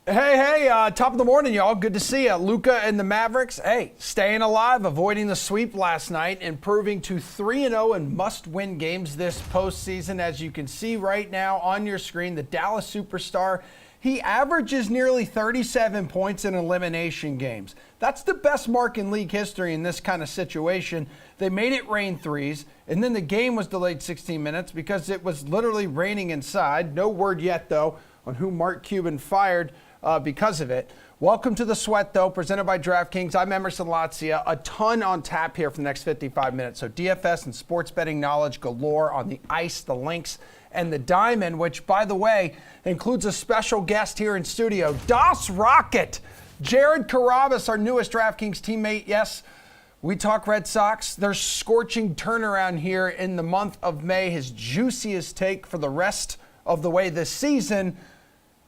Hey, top of the morning, y'all. Good to see you. Luka and the Mavericks, hey, staying alive, avoiding the sweep last night, improving to 3-0 in must-win games this postseason. As you can see right now on your screen, the Dallas superstar, he averages nearly 37 points in elimination games. That's the best mark in league history in this kind of situation. They made it rain threes, and then the game was delayed 16 minutes because it was literally raining inside. No word yet, though, on who Mark Cuban fired because of it. Welcome to The Sweat, though, presented by DraftKings. I'm Emerson Latzia. A ton on tap here for the next 55 minutes. So DFS and sports betting knowledge galore on the ice, the links, and the diamond, which, by the way, includes a special guest here in studio, Das Rocket, Jared Carabas, our newest DraftKings teammate. Yes, we talk Red Sox. Their scorching turnaround here in the month of May, his juiciest take for the rest of the way this season,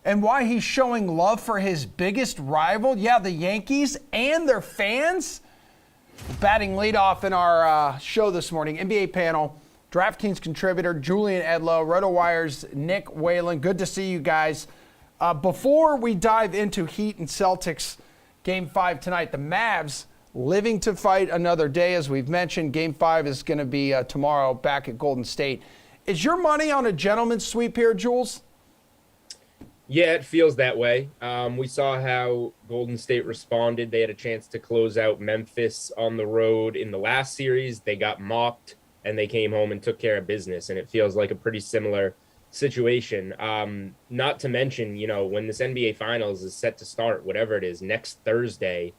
and why he's showing love for his biggest rival, the Yankees and their fans. Batting leadoff in our show this morning, NBA panel, DraftKings contributor Julian Edlow, RotoWire's Nick Whalen. Good to see you guys. Before we dive into Heat and Celtics Game 5 tonight, the Mavs living to fight another day. As we've mentioned, Game 5 is going to be tomorrow back at Golden State. Is your money on a gentleman's sweep here, Jules? Yeah, it feels that way. We saw how Golden State responded. They had a chance to close out Memphis on the road in the last series. They got mopped, and they came home and took care of business, and it feels like a pretty similar situation. Not to mention, when this NBA Finals is set to start, whatever it is, next Thursday,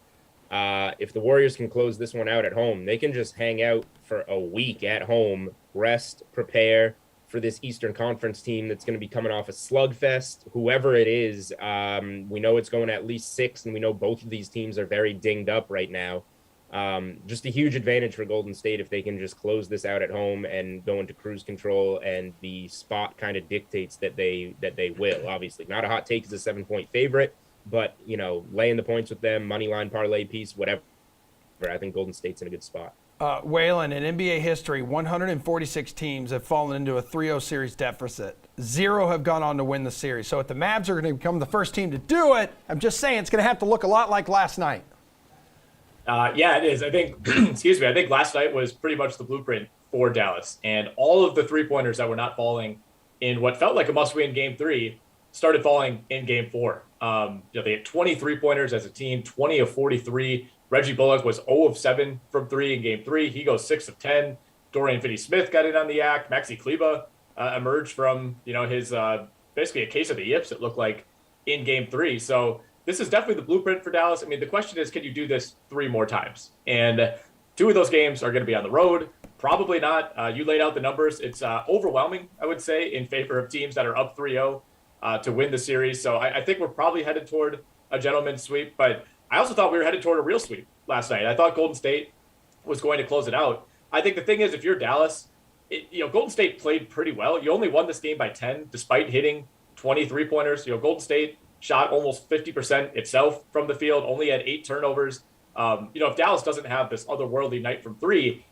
if the Warriors can close this one out at home, they can just hang out for a week at home, rest, prepare for this Eastern Conference team that's going to be coming off a slugfest. Whoever it is, we know it's going at least 6, and we know both of these teams are very dinged up right now. Just a huge advantage for Golden State if they can just close this out at home and go into cruise control, and the spot kind of dictates that they will. Obviously, not a hot take as a 7-point favorite, but laying the points with them, money line parlay piece, whatever. I think Golden State's in a good spot. Whalen, in NBA history, 146 teams have fallen into a 3-0 series deficit. 0 have gone on to win the series. So if the Mavs are going to become the first team to do it, I'm just saying it's going to have to look a lot like last night. Yeah, it is. I think, excuse me, I think last night was pretty much the blueprint for Dallas. And all of the three-pointers that were not falling in what felt like a must-win Game 3 started falling in Game 4. They had 20 three-pointers as a team, 20 of 43. Reggie Bullock was 0 of 7 from 3 in Game 3. He goes 6 of 10. Dorian Finney-Smith got in on the act. Maxi Kleba emerged from his basically a case of the yips, it looked like, in Game 3. So this is definitely the blueprint for Dallas. I mean, the question is, can you do this 3 more times? And 2 of those games are going to be on the road. Probably not. You laid out the numbers. It's overwhelming, I would say, in favor of teams that are up 3-0 to win the series. So I think we're probably headed toward a gentleman's sweep, but I also thought we were headed toward a real sweep last night. I thought Golden State was going to close it out. I think the thing is, if you're Dallas, Golden State played pretty well. You only won this game by 10, despite hitting 20 three-pointers. Golden State shot almost 50% itself from the field, only had 8 turnovers. If Dallas doesn't have this otherworldly night from 3,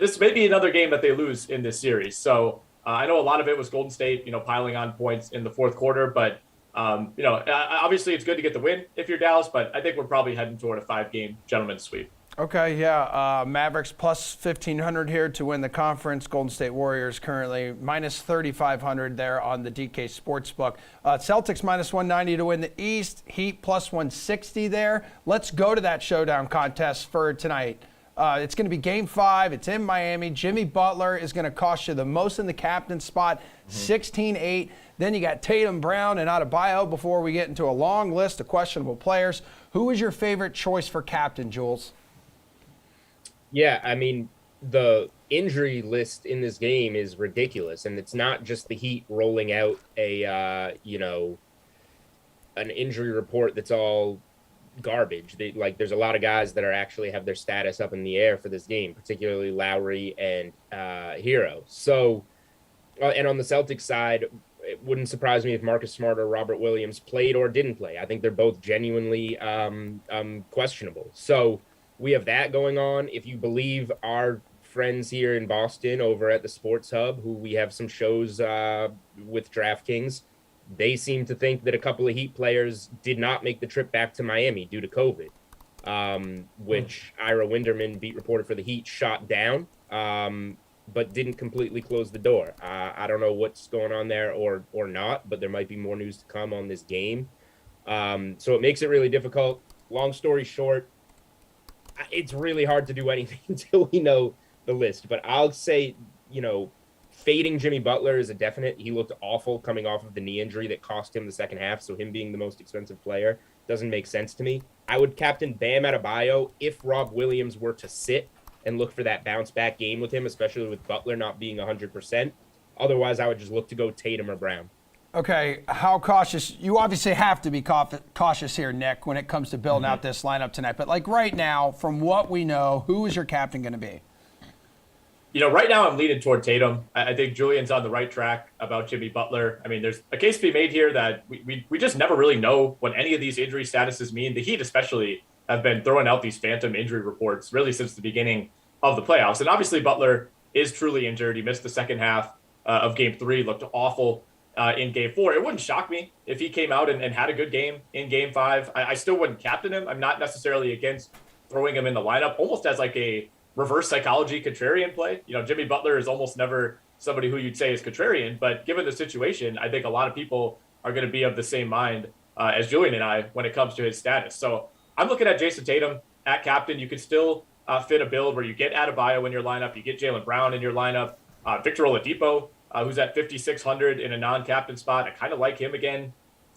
this may be another game that they lose in this series. So I know a lot of it was Golden State, piling on points in the fourth quarter, but obviously it's good to get the win if you're Dallas, but I think we're probably heading toward a 5-game gentleman's sweep. Okay, Mavericks plus 1,500 here to win the conference. Golden State Warriors currently minus 3,500 there on the DK Sportsbook. Celtics minus 190 to win the East. Heat plus 160 there. Let's go to that showdown contest for tonight. It's going to be Game 5. It's in Miami. Jimmy Butler is going to cost you the most in the captain spot, 16-8. Then you got Tatum, Brown, and Adebayo before we get into a long list of questionable players. Who is your favorite choice for captain, Jules? Yeah, I mean, the injury list in this game is ridiculous, and it's not just the Heat rolling out an injury report that's all garbage. There's a lot of guys that are actually have their status up in the air for this game, particularly Lowry and Hero. So, and on the Celtics side, it wouldn't surprise me if Marcus Smart or Robert Williams played or didn't play. I think they're both genuinely questionable. So we have that going on. If you believe our friends here in Boston over at the Sports Hub, who we have some shows with DraftKings, They seem to think that a couple of Heat players did not make the trip back to Miami due to COVID, which Ira Winderman, beat reporter for the Heat, shot down, but didn't completely close the door. I don't know what's going on there or not, but there might be more news to come on this game. So it makes it really difficult. Long story short, it's really hard to do anything until we know the list. But I'll say, fading Jimmy Butler is a definite. He looked awful coming off of the knee injury that cost him the second half. So him being the most expensive player doesn't make sense to me. I would captain Bam Adebayo if Rob Williams were to sit and look for that bounce back game with him, especially with Butler not being 100%. Otherwise, I would just look to go Tatum or Brown. Okay, how cautious? You obviously have to be cautious here, Nick, when it comes to building out this lineup tonight. But like right now, from what we know, who is your captain going to be? Right now I'm leaning toward Tatum. I think Julian's on the right track about Jimmy Butler. I mean, there's a case to be made here that we just never really know what any of these injury statuses mean. The Heat especially have been throwing out these phantom injury reports really since the beginning of the playoffs. And obviously Butler is truly injured. He missed the second half of Game 3, looked awful in Game 4. It wouldn't shock me if he came out and had a good game in Game 5. I still wouldn't captain him. I'm not necessarily against throwing him in the lineup, almost as like a reverse psychology contrarian play. Jimmy Butler is almost never somebody who you'd say is contrarian, but given the situation, I think a lot of people are going to be of the same mind as Julian and I when it comes to his status. So I'm looking at Jason Tatum at captain. You can still fit a build where you get Adebayo in your lineup, you get Jaylen Brown in your lineup, Victor Oladipo, who's at 5,600 in a non-captain spot. I kind of like him again.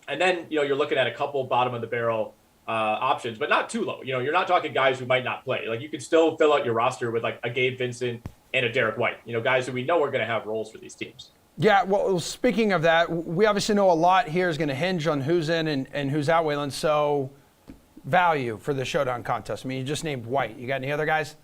And then, you're looking at a couple bottom of the barrel options, but not too low. You're not talking guys who might not play. Like you can still fill out your roster with like a Gabe Vincent and a Derek White, guys who we know are going to have roles for these teams. Yeah, well, speaking of that, we obviously know a lot here is going to hinge on who's in and who's out, Waylon. So value for the showdown contest. I mean, you just named White. You got any other guys?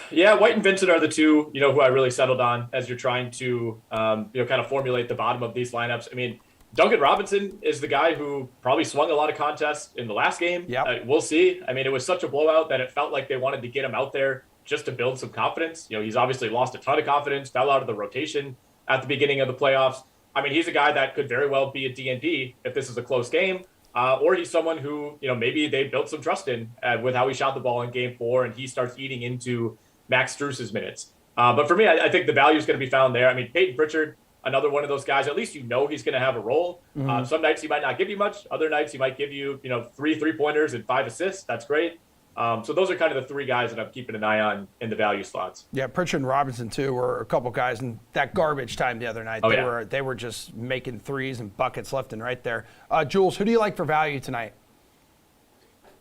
Yeah, White and Vincent are the two, who I really settled on as you're trying to, kind of formulate the bottom of these lineups. I mean, Duncan Robinson is the guy who probably swung a lot of contests in the last game. Yep. We'll see. I mean, it was such a blowout that it felt like they wanted to get him out there just to build some confidence. He's obviously lost a ton of confidence, fell out of the rotation at the beginning of the playoffs. I mean, he's a guy that could very well be a D&D if this is a close game. Or he's someone who, maybe they built some trust in with how he shot the ball in Game 4, and he starts eating into Max Strus's minutes. But for me, I think the value is going to be found there. I mean, Peyton Pritchard, another one of those guys, at least he's going to have a role. Some nights he might not give you much. Other nights he might give you, 3 3-pointers and 5 assists. That's great. So those are kind of the 3 guys that I'm keeping an eye on in the value slots. Yeah, Pritchard and Robinson too were a couple guys in that garbage time the other night. They were just making threes and buckets left and right there. Jules, who do you like for value tonight?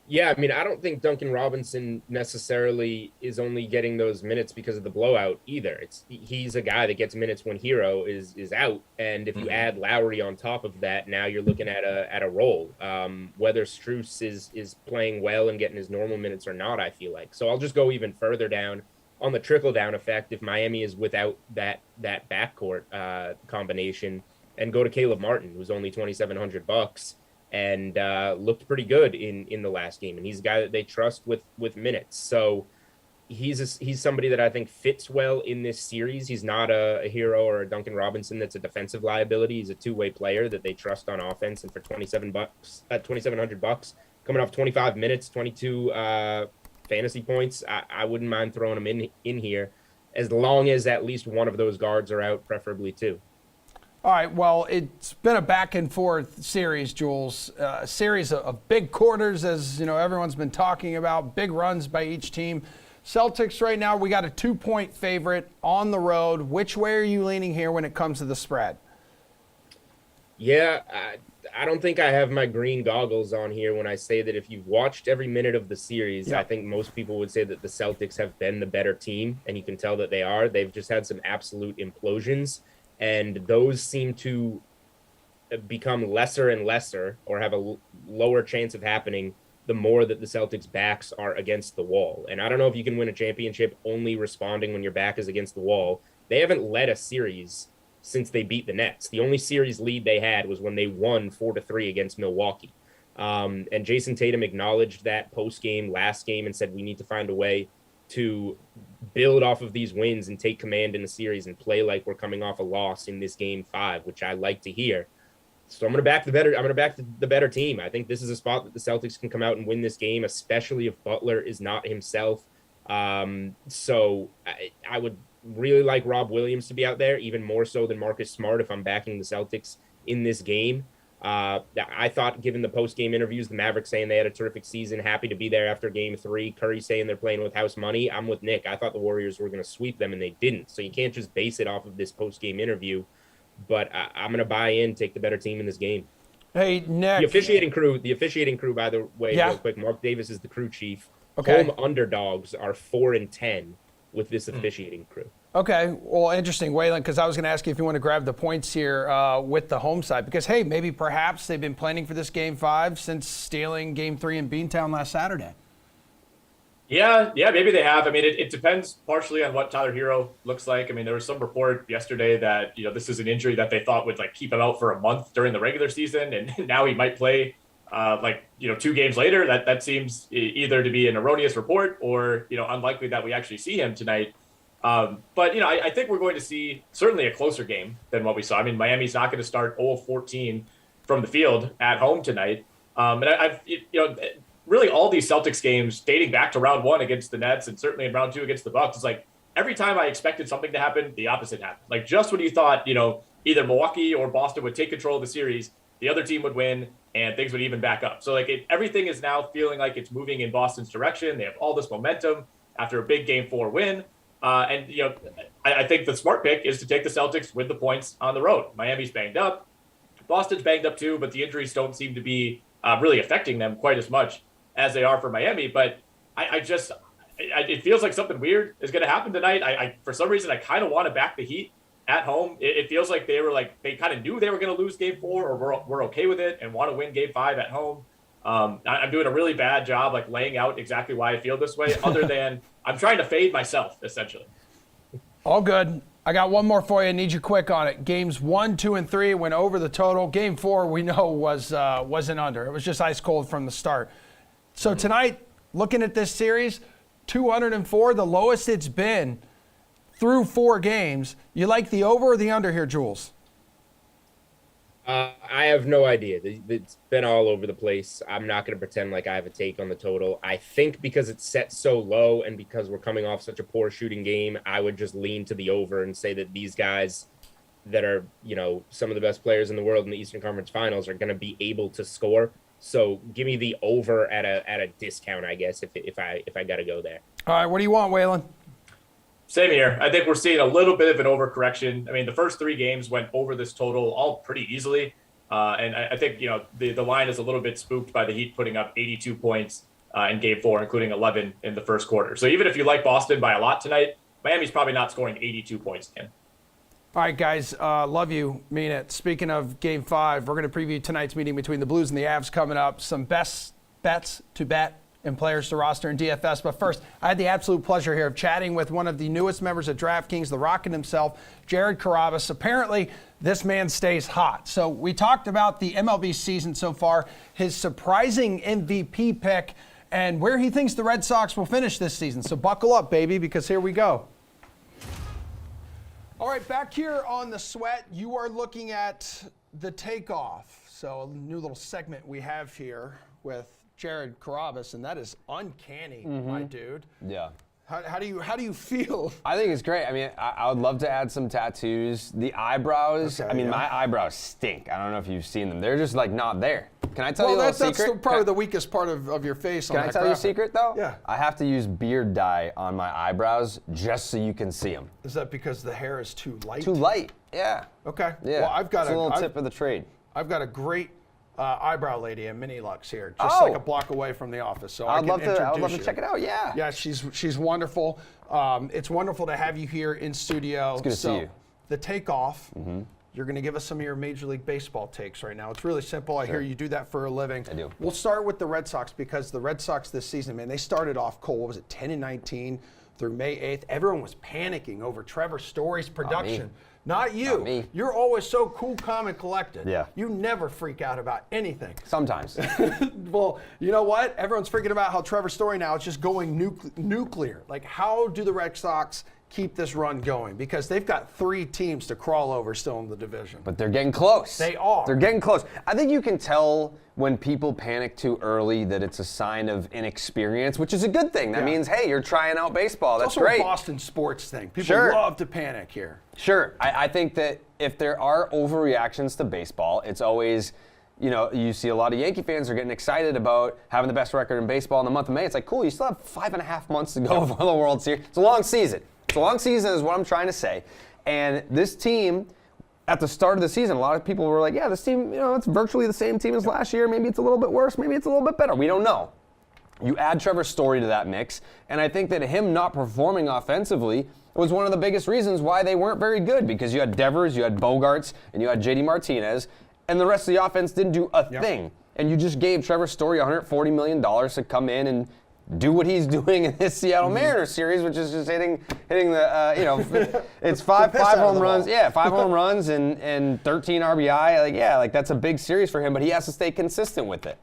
Yeah, I mean, I don't think Duncan Robinson necessarily is only getting those minutes because of the blowout either. He's a guy that gets minutes when Hero is out, and if you add Lowry on top of that, now you're looking at a role. Whether Strus is playing well and getting his normal minutes or not, I feel like. So I'll just go even further down on the trickle down effect if Miami is without that backcourt combination, and go to Caleb Martin, who's only $2,700. And looked pretty good in the last game. And he's a guy that they trust with minutes. So he's somebody that I think fits well in this series. He's not a Hero or a Duncan Robinson that's a defensive liability. He's a two-way player that they trust on offense. And for $2,700, coming off 25 minutes, 22 fantasy points, I wouldn't mind throwing him in here as long as at least one of those guards are out, preferably 2. All right, well, it's been a back-and-forth series, Jules. A series of big quarters, as everyone's been talking about, big runs by each team. Celtics right now, we got a 2-point favorite on the road. Which way are you leaning here when it comes to the spread? Yeah, I don't think I have my green goggles on here when I say that if you've watched every minute of the series, I think most people would say that the Celtics have been the better team, and you can tell that they are. They've just had some absolute implosions. And those seem to become lesser and lesser, or have a lower chance of happening the more that the Celtics' backs are against the wall. And I don't know if you can win a championship only responding when your back is against the wall. They haven't led a series since they beat the Nets. The only series lead they had was when they won 4-3 against Milwaukee. And Jason Tatum acknowledged that post-game, last game, and said we need to find a way to build off of these wins and take command in the series and play like we're coming off a loss in this Game 5, which I like to hear. So I'm going to back the better team. I think this is a spot that the Celtics can come out and win this game, especially if Butler is not himself. So I would really like Rob Williams to be out there, even more so than Marcus Smart if I'm backing the Celtics in this game. I thought, given the post-game interviews, the Mavericks saying they had a terrific season, happy to be there after Game 3, Curry saying they're playing with house money, I'm with Nick. I thought the Warriors were going to sweep them, and they didn't. So you can't just base it off of this post-game interview. But I'm going to buy in, take the better team in this game. Hey, Nick. The officiating crew, by the way, real quick, Mark Davis is the crew chief. Okay. Home underdogs are 4-10 with this officiating crew. Okay, well, interesting, Waylon, because I was going to ask you if you want to grab the points here with the home side, because, hey, maybe perhaps they've been planning for this Game 5 since stealing Game 3 in Beantown last Saturday. Yeah, maybe they have. I mean, it depends partially on what Tyler Hero looks like. I mean, there was some report yesterday that, this is an injury that they thought would, keep him out for a month during the regular season, and now he might play, 2 games later. That seems either to be an erroneous report or, unlikely that we actually see him tonight. But I think we're going to see certainly a closer game than what we saw. I mean, Miami's not going to start 0-14 from the field at home tonight. And I've really all these Celtics games dating back to round 1 against the Nets and certainly in round 2 against the Bucks, it's like every time I expected something to happen, the opposite happened. Like just when you thought, either Milwaukee or Boston would take control of the series, the other team would win and things would even back up. So everything is now feeling like it's moving in Boston's direction. They have all this momentum after a big Game 4 win. I think the smart pick is to take the Celtics with the points on the road. Miami's banged up. Boston's banged up too, but the injuries don't seem to be really affecting them quite as much as they are for Miami. But it feels like something weird is going to happen tonight. For some reason, I kind of want to back the Heat at home. It feels like they kind of knew they were going to lose Game 4 or we're okay with it and want to win Game 5 at home. I'm doing a really bad job laying out exactly why I feel this way, other than I'm trying to fade myself, essentially. All good. I got one more for you. I need you quick on it. Games 1, 2, and 3 went over the total. Game 4, we know, wasn't under. It was just ice cold from the start. So tonight, looking at this series, 204, the lowest it's been through 4 games. You like the over or the under here, Jules? I have no idea. It's been all over the place. I'm not going to pretend like I have a take on the total. I think because it's set so low and because we're coming off such a poor shooting game, I would just lean to the over and say that these guys that are, some of the best players in the world in the Eastern Conference Finals are going to be able to score. So give me the over at a discount, I guess, if I got to go there. All right, what do you want, Waylon? Same here. I think we're seeing a little bit of an overcorrection. I mean, the first 3 games went over this total all pretty easily. And I think, the line is a little bit spooked by the Heat putting up 82 points in Game 4, including 11 in the first quarter. So even if you like Boston by a lot tonight, Miami's probably not scoring 82 points again. All right, guys, love you, mean it. Speaking of Game 5, we're going to preview tonight's meeting between the Blues and the Avs coming up. Some best bets to bet and players to roster in DFS. But first, I had the absolute pleasure here of chatting with one of the newest members of DraftKings, the Rocket himself, Jared Carrabis. Apparently, this man stays hot. So we talked about the MLB season so far, his surprising MVP pick, and where he thinks the Red Sox will finish this season. So buckle up, baby, because here we go. All right, back here on The Sweat, you are looking at the takeoff. So a new little segment we have here with Jared Carrabis, and that is uncanny, my dude. Yeah. How do you feel? I think it's great. I mean, I would love to add some tattoos. The eyebrows, Okay, my eyebrows stink. I don't know if you've seen them. They're just not there. Can I tell you a little that's secret? probably the weakest part of your face. Can I tell you a secret though? Yeah. I have to use beard dye on my eyebrows just so you can see them. Is that because the hair is too light? Too light. Yeah. Okay. Yeah. Well, I've got it's a little tip of the trade. I've got a great eyebrow lady at Mini Lux here, just like a block away from the office. So I'd love to check it out. Yeah. Yeah, she's wonderful. It's wonderful to have you here in studio. It's good to see you. The takeoff. You're going to give us some of your Major League Baseball takes right now. It's really simple. I hear you do that for a living. I do. We'll start with the Red Sox because the Red Sox this season, man, they started off cold. What was it, 10-19 through May 8th? Everyone was panicking over Trevor Story's production. Not you. Not me. You're always so cool, calm, and collected. Yeah. You never freak out about anything. Sometimes. Well, you know what? Everyone's freaking about how Trevor Story now is just going nuclear. Like, how do the Red Sox keep this run going? Because they've got 3 teams to crawl over still in the division. But they're getting close. They are. They're getting close. I think you can tell when people panic too early that it's a sign of inexperience, which is a good thing. That means, hey, you're trying out baseball. That's also great. a Boston sports thing. People Sure. love to panic here. Sure. I think that if there are overreactions to baseball, it's always, you see a lot of Yankee fans are getting excited about having the best record in baseball in the month of May. It's like, cool, you still have 5.5 months to go for the World Series. It's a long season. It's a long season is what I'm trying to say. And this team, at the start of the season, a lot of people were like, yeah, this team, it's virtually the same team as last year. Maybe it's a little bit worse. Maybe it's a little bit better. We don't know. You add Trevor Story to that mix, and I think that him not performing offensively was one of the biggest reasons why they weren't very good, because you had Devers, you had Bogarts, and you had JD Martinez, and the rest of the offense didn't do a thing. And you just gave Trevor Story $140 million to come in and do what he's doing in this Seattle Mariners series, which is just hitting the, it's five home runs. Yeah, 5 home runs and 13 RBI. That's a big series for him, but he has to stay consistent with it.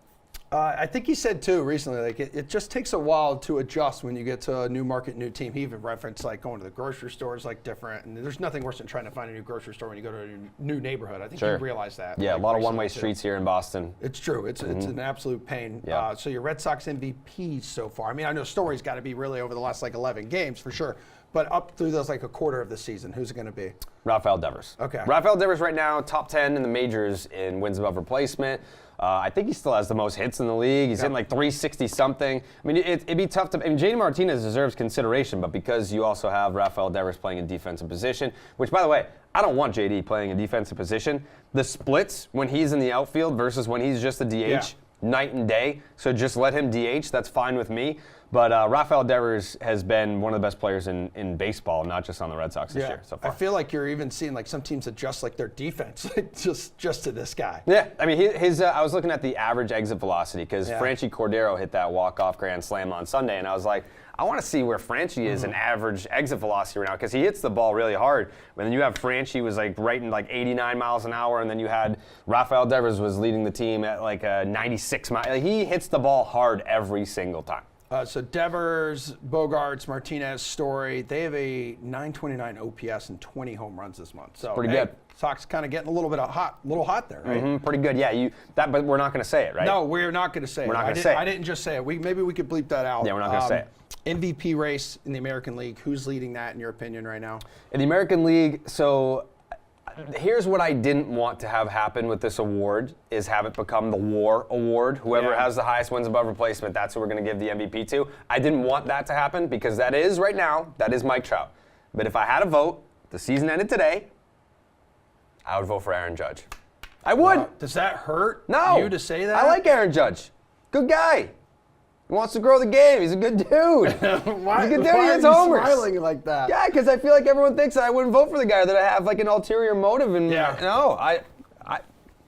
I think he said too recently, it just takes a while to adjust when you get to a new market, new team. He even referenced going to the grocery stores different, and there's nothing worse than trying to find a new grocery store when you go to a new neighborhood. I think you realize that. Yeah, a lot of one-way streets here in Boston. It's true. It's an absolute pain. Yeah. So your Red Sox MVP so far. I mean, I know Story's got to be really over the last 11 games for sure, but up through those a quarter of the season, who's it going to be? Rafael Devers. Okay. Rafael Devers right now, top 10 in the majors in wins above replacement. I think he still has the most hits in the league. He's hitting 360-something. I mean, it'd be tough to. I mean, JD Martinez deserves consideration, but because you also have Rafael Devers playing in defensive position, which, by the way, I don't want JD playing in defensive position. The splits when he's in the outfield versus when he's just a DH, night and day. So just let him DH. That's fine with me. But Rafael Devers has been one of the best players in baseball, not just on the Red Sox this year so far. I feel like you're even seeing some teams adjust their defense just to this guy. Yeah, I mean, his I was looking at the average exit velocity because Franchi Cordero hit that walk-off grand slam on Sunday, and I was like, I want to see where Franchi is in average exit velocity right now, because he hits the ball really hard. And then you have Franchi was right in 89 miles an hour, and then you had Rafael Devers was leading the team at 96 miles. He hits the ball hard every single time. So Devers, Bogarts, Martinez, Story, they have a 929 OPS and 20 home runs this month. So pretty good. Sox kind of getting a little hot there, right? Mm-hmm, pretty good, yeah. But we're not going to say it, right? No, we're not going to say it. We're not going to say it. I didn't just say it. Maybe we could bleep that out. Yeah, we're not going to say it. MVP race in the American League. Who's leading that in your opinion right now? In the American League, so here's what I didn't want to have happen with this award is have it become the WAR award. Whoever has the highest wins above replacement, that's who we're going to give the MVP to. I didn't want that to happen because that is right now, that is Mike Trout. But if I had a vote, the season ended today, I would vote for Aaron Judge. I would. Wow. Does that hurt you to say that? I like Aaron Judge. Good guy. He wants to grow the game. He's a good dude. Why, He's a good dude. why He are hits you homers. smiling like that? Yeah, because I feel like everyone thinks that I wouldn't vote for the guy, that I have an ulterior motive. And no, I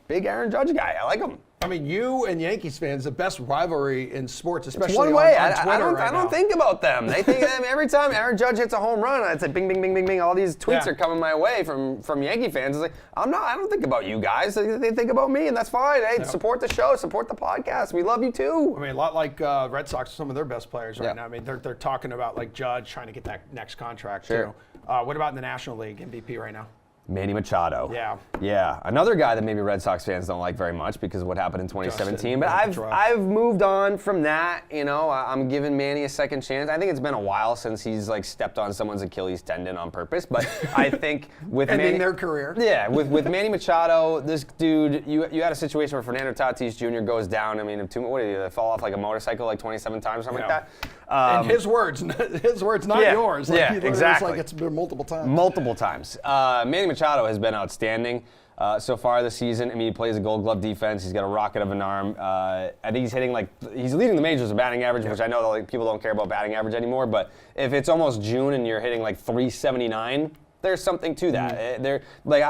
big Aaron Judge guy. I like him. I mean, you and Yankees fans, the best rivalry in sports, especially It's one way. on Twitter I don't think about them. They think every time Aaron Judge hits a home run, it's like bing, bing, bing, bing, bing. All these tweets are coming my way from Yankee fans. It's like, I don't think about you guys. They think about me, and that's fine. Hey, support the show, support the podcast. We love you too. I mean, a lot like Red Sox, some of their best players right now. I mean, they're talking about Judge trying to get that next contract too. What about in the National League MVP right now? Manny Machado. Yeah. Yeah. Another guy that maybe Red Sox fans don't like very much because of what happened in 2017. But Justin, I've moved on from that. I'm giving Manny a second chance. I think it's been a while since he's stepped on someone's Achilles tendon on purpose. But I think with ending their career. Yeah. With Manny Machado, this dude, you had a situation where Fernando Tatis Jr. goes down. I mean, what did he fall off a motorcycle 27 times or something like that? In his words, not yours. Exactly. It's been multiple times. Multiple times. Manny Machado has been outstanding so far this season. I mean, he plays a Gold Glove defense. He's got a rocket of an arm. I think he's hitting he's leading the majors in batting average, which I know that people don't care about batting average anymore. But if it's almost June and you're hitting 379, there's something to that.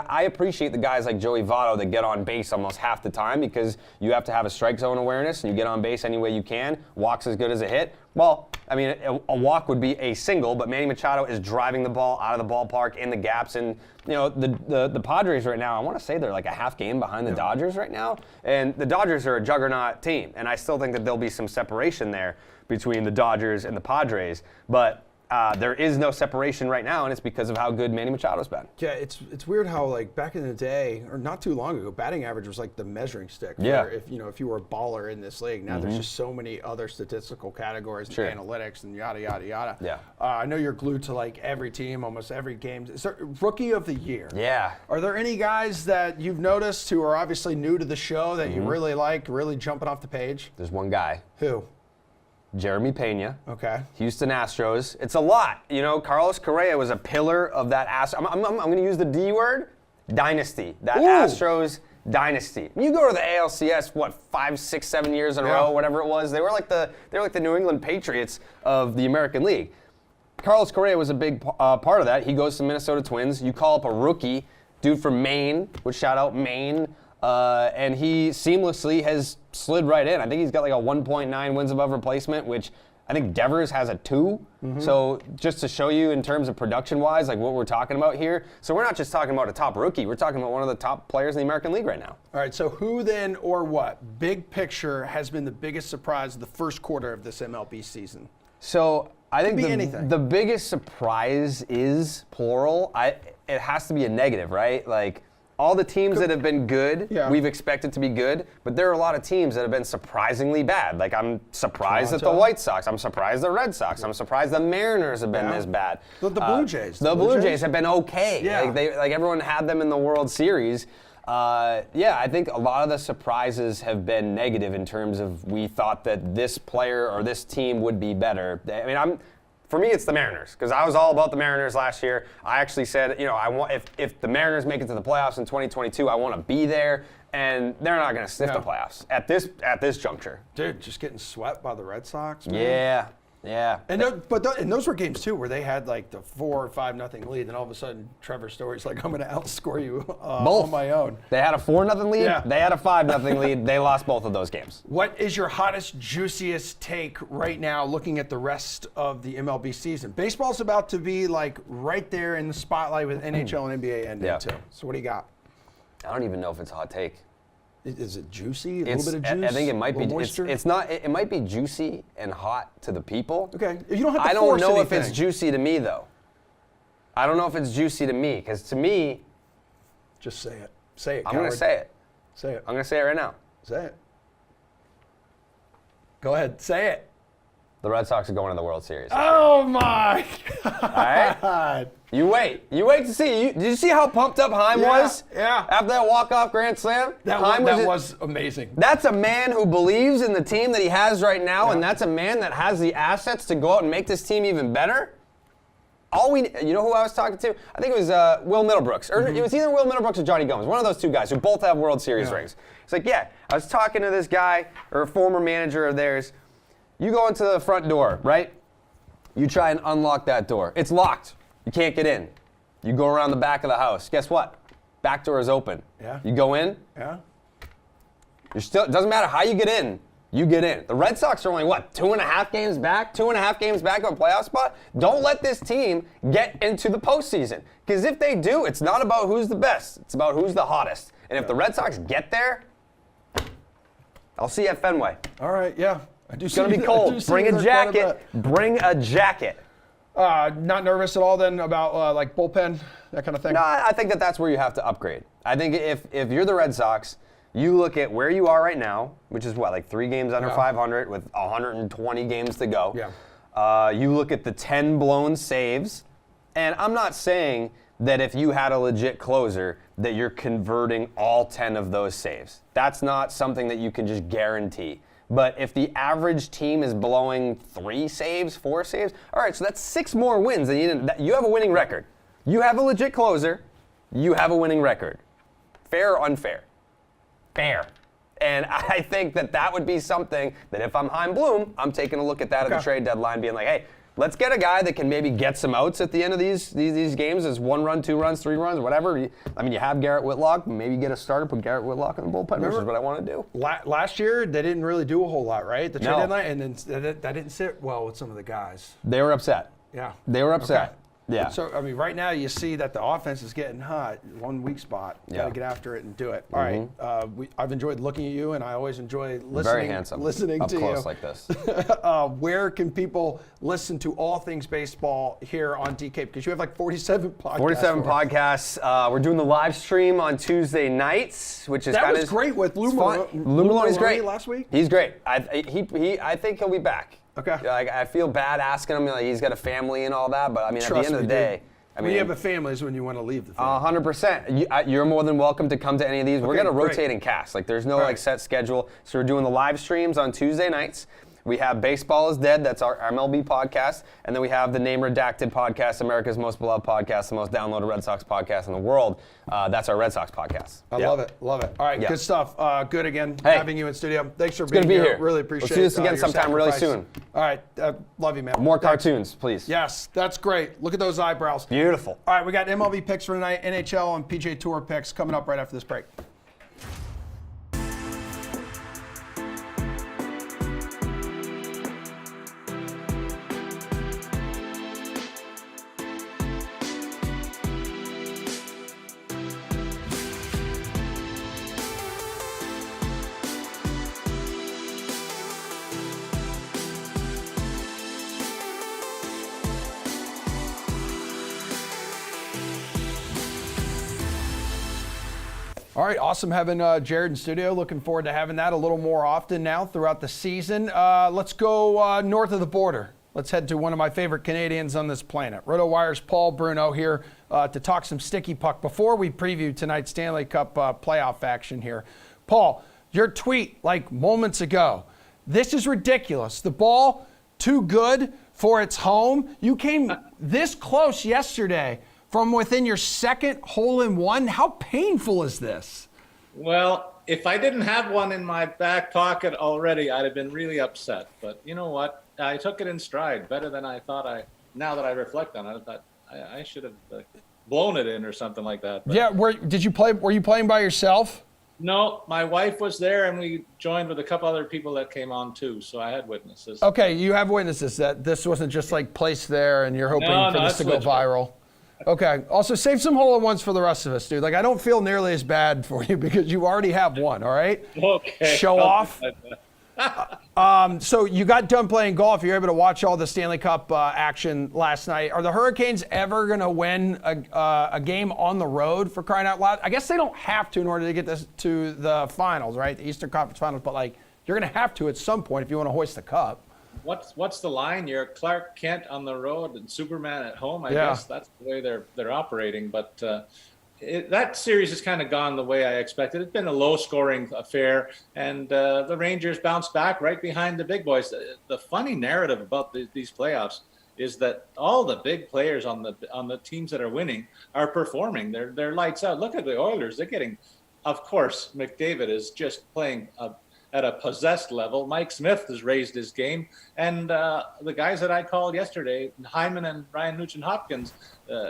I appreciate the guys like Joey Votto that get on base almost half the time because you have to have a strike zone awareness and you get on base any way you can. Walk's as good as a hit. Well, I mean, a walk would be a single, but Manny Machado is driving the ball out of the ballpark in the gaps. And, the Padres right now, I want to say they're like a half game behind the Dodgers right now. And the Dodgers are a juggernaut team. And I still think that there'll be some separation there between the Dodgers and the Padres. But there is no separation right now, and it's because of how good Manny Machado's been. Yeah, it's weird how, like, back in the day, or not too long ago, batting average was like the measuring stick for if you were a baller in this league. Now there's just so many other statistical categories and analytics and yada, yada, yada. Yeah. I know you're glued to, like, every team, almost every game. Is there Rookie of the Year? Yeah. Are there any guys that you've noticed who are obviously new to the show that you really like, really jumping off the page? There's one guy. Who? Jeremy Pena. Okay. Houston Astros. It's a lot. Carlos Correa was a pillar of that I'm going to use the D word, dynasty. That Astros dynasty. You go to the ALCS, 5, 6, 7 years in a row, whatever it was. They were like the New England Patriots of the American League. Carlos Correa was a big part of that. He goes to Minnesota Twins. You call up a rookie, dude from Maine, would shout out Maine, and he seamlessly has slid right in. I think he's got like a 1.9 wins above replacement, which I think Devers has a 2. So just to show you in terms of production-wise, like what we're talking about here. So we're not just talking about a top rookie. We're talking about one of the top players in the American League right now. All right, so who then or what, big picture, has been the biggest surprise of the first quarter of this MLB season? So I think the biggest surprise is plural. It has to be a negative, right? Like, all the teams that have been good, we've expected to be good, but there are a lot of teams that have been surprisingly bad. Like, I'm surprised at the White Sox. I'm surprised the Red Sox. I'm surprised the Mariners have been this bad. The Blue Jays. The Blue Jays have been okay. Yeah. Like everyone had them in the World Series. I think a lot of the surprises have been negative in terms of we thought that this player or this team would be better. I mean, for me, it's the Mariners, because I was all about the Mariners last year. I actually said, I want if the Mariners make it to the playoffs in 2022, I want to be there, and they're not going to sniff the playoffs at this juncture. Dude, just getting swept by the Red Sox, man. Yeah. And those were games too where they had like the 4 or 5-0 lead, and all of a sudden Trevor Story's like, I'm going to outscore you on my own. They had a 4-0 lead. Yeah. They had a 5-0 lead. They lost both of those games. What is your hottest, juiciest take right now looking at the rest of the MLB season? Baseball's about to be like right there in the spotlight with NHL and NBA ending too. So what do you got? I don't even know if it's a hot take. Is it juicy? A little bit of juice? I think it might be. Moisture? It's not. It might be juicy and hot to the people. Okay. You don't have to I don't force know anything. if it's juicy to me though. I don't know if it's juicy to me, because to me, just say it. Say it. I'm going to say it. Say it. I'm going to say it right now. Say it. Go ahead. Say it. The Red Sox are going to the World Series. Oh my God! All right. You wait to see. Did you see how pumped up Heim was? Yeah. After that walk-off grand slam? That was amazing. That's a man who believes in the team that he has right now, and that's a man that has the assets to go out and make this team even better. You know who I was talking to? I think it was Will Middlebrooks. Or it was either Will Middlebrooks or Johnny Gomes. One of those two guys who both have World Series rings. It's like, I was talking to this guy, or a former manager of theirs. You go into the front door, right? You try and unlock that door. It's locked. You can't get in. You go around the back of the house. Guess what? Back door is open. Yeah. You go in. Yeah. It doesn't matter how you get in. You get in. The Red Sox are only, 2.5 games back? 2.5 games back of a playoff spot? Don't let this team get into the postseason. Because if they do, it's not about who's the best. It's about who's the hottest. And if the Red Sox get there, I'll see you at Fenway. All right, yeah. It's going to be cold. Bring a jacket. Bring a jacket. Not nervous at all then about like bullpen, that kind of thing? No, I think that's where you have to upgrade. I think if you're the Red Sox, you look at where you are right now, which is 3 games under 500 with 120 games to go. Yeah. You look at the 10 blown saves, and I'm not saying that if you had a legit closer that you're converting all 10 of those saves. That's not something that you can just guarantee. But if the average team is blowing 3 saves, 4 saves, all right, so that's 6 more wins than you didn't. You have a winning record. You have a legit closer. You have a winning record. Fair or unfair? Fair. And I think that would be something that if I'm Heim Bloom, I'm taking a look at that at the trade deadline, being like, hey, Let's get a guy that can maybe get some outs at the end of these games as 1 run, 2 runs, 3 runs, whatever. I mean, you have Garrett Whitlock. Maybe get a starter, put Garrett Whitlock in the bullpen, which is what I want to do. Last year, they didn't really do a whole lot, right? The trade No. deadline, and then that didn't sit well with some of the guys. They were upset. Yeah. They were upset. Okay. Yeah. So, I mean, right now you see that the offense is getting hot. One weak spot. You got to get after it and do it. All right. I've enjoyed looking at you, and I always enjoy listening. Very handsome. Listening up to close you. like this. Where can people listen to all things baseball here on DK? Because you have like 47 podcasts. 47 podcasts. We're doing the live stream on Tuesday nights, which is That kind was of great with Lou Maloney's great last week. He's great. I think he'll be back. Okay. Like, I feel bad asking him. Like, he's got a family and all that, but I mean, at the end of the day, when you have a family is when you want to leave the family. 100%. You're more than welcome to come to any of these. We're going to rotate and cast. Like, there's no right. set schedule. So we're doing the live streams on Tuesday nights. We have Baseball is Dead. That's our MLB podcast. And then we have the Name Redacted podcast, America's most beloved podcast, the most downloaded Red Sox podcast in the world. That's our Red Sox podcast. I love it. Love it. All right. Good stuff. Good again having you in studio. Thanks for being here. Really appreciate it. Let's do this again sometime really soon. All right. Love you, man. More cartoons, please. Yes, that's great. Look at those eyebrows. Beautiful. All right. We got MLB picks for tonight, NHL and PGA Tour picks coming up right after this break. All right, awesome having Jared in studio. Looking forward to having that a little more often now throughout the season. Let's go north of the border. Let's head to one of my favorite Canadians on this planet. RotoWire's Paul Bruno here to talk some sticky puck before we preview tonight's Stanley Cup playoff action here. Paul, your tweet like moments ago. This is ridiculous. The ball too good for its home. You came this close yesterday from within your second hole-in-one. How painful is this? Well, if I didn't have one in my back pocket already, I'd have been really upset. But you know what? I took it in stride better than I thought. Now that I reflect on it, I thought I should have blown it in or something like that. But yeah, were you playing by yourself? no, my wife was there, and we joined with a couple other people that came on too. So I had witnesses. Okay, you have witnesses that this wasn't just like placed there and you're hoping for this to go legit. viral. Okay. Also, save some hole-in-ones for the rest of us, dude. Like, I don't feel nearly as bad for you because you already have one, all right? Okay. Show off. So you got done playing golf. You're able to watch all the Stanley Cup action last night. Are the Hurricanes ever going to win a game on the road, for crying out loud? I guess they don't have to in order to get this to the finals, right? The Eastern Conference Finals. But, like, you're going to have to at some point if you want to hoist the cup. What's the line? You're Clark Kent on the road and Superman at home. I guess that's the way they're operating. But that series has kind of gone the way I expected. It's been a low-scoring affair, and the Rangers bounced back right behind the big boys. The funny narrative about these playoffs is that all the big players on the teams that are winning are performing. They're lights out. Look at the Oilers. They're getting, of course, McDavid is just playing at a possessed level. Mike Smith has raised his game. And the guys that I called yesterday, Hyman and Ryan Nugent-Hopkins,